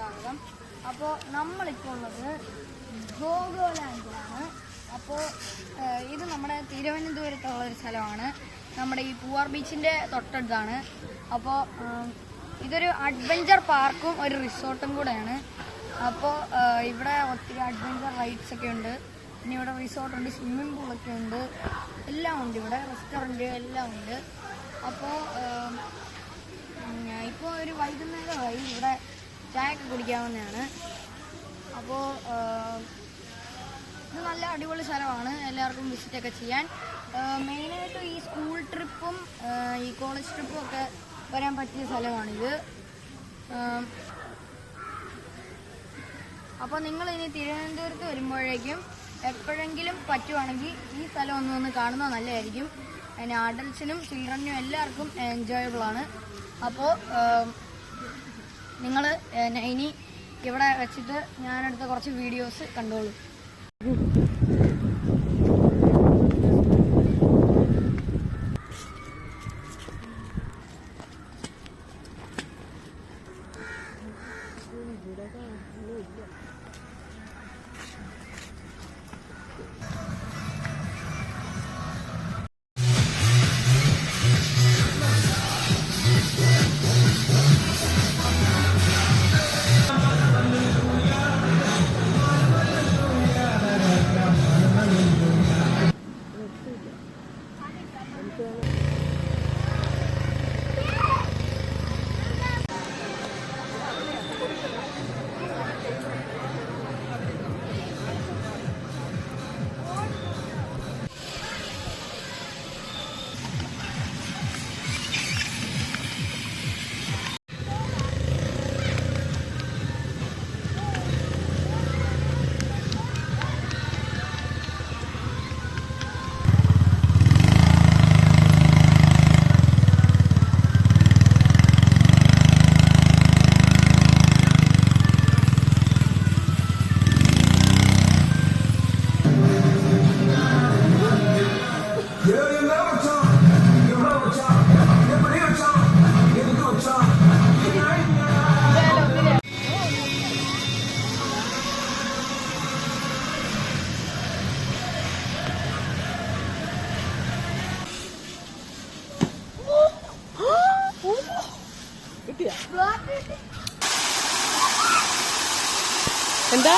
സ്വാഗതം. അപ്പോൾ നമ്മളിപ്പോൾ ഉള്ളത് ഗോഗോലാൻഡിലാണ്. അപ്പോൾ ഇത് നമ്മുടെ തിരുവനന്തപുരത്തുള്ള ഒരു സ്ഥലമാണ്. നമ്മുടെ ഈ പൂവാർ ബീച്ചിൻ്റെ തൊട്ടടുത്താണ്. അപ്പോൾ ഇതൊരു അഡ്വഞ്ചർ പാർക്കും ഒരു റിസോർട്ടും കൂടെയാണ്. അപ്പോൾ ഇവിടെ ഒത്തിരി അഡ്വഞ്ചർ റൈഡ്സ് ഒക്കെ ഉണ്ട്. പിന്നെ ഇവിടെ റിസോർട്ടുണ്ട്, സ്വിമ്മിംഗ് പൂളൊക്കെ ഉണ്ട്, എല്ലാം ഉണ്ട്. ഇവിടെ റെസ്റ്റോറൻറ്റ് എല്ലാം ഉണ്ട്. അപ്പോൾ ഇപ്പോൾ ഒരു വൈകുന്നേരമായി, ഇവിടെ ചായയൊക്കെ കുടിക്കാവുന്നതാണ്. അപ്പോൾ ഇത് നല്ല അടിപൊളി സ്ഥലമാണ്, എല്ലാവർക്കും വിസിറ്റൊക്കെ ചെയ്യാൻ. മെയിനായിട്ട് ഈ സ്കൂൾ ട്രിപ്പും ഈ കോളേജ് ട്രിപ്പും ഒക്കെ വരാൻ പറ്റിയ സ്ഥലമാണിത്. അപ്പോൾ നിങ്ങൾ ഇനി തിരുവനന്തപുരത്ത് വരുമ്പോഴേക്കും എപ്പോഴെങ്കിലും പറ്റുവാണെങ്കിൽ ഈ സ്ഥലം ഒന്ന് കാണുന്നത് നല്ലതായിരിക്കും. അതിന് അഡൽട്സിനും ചിൽഡ്രനും എല്ലാവർക്കും എൻജോയബിളാണ്. അപ്പോൾ നിങ്ങൾ ഇനി ഇവിടെ വെച്ചിട്ട് ഞാനെടുത്ത കുറച്ച് വീഡിയോസ് കണ്ടോളൂ. എന്താ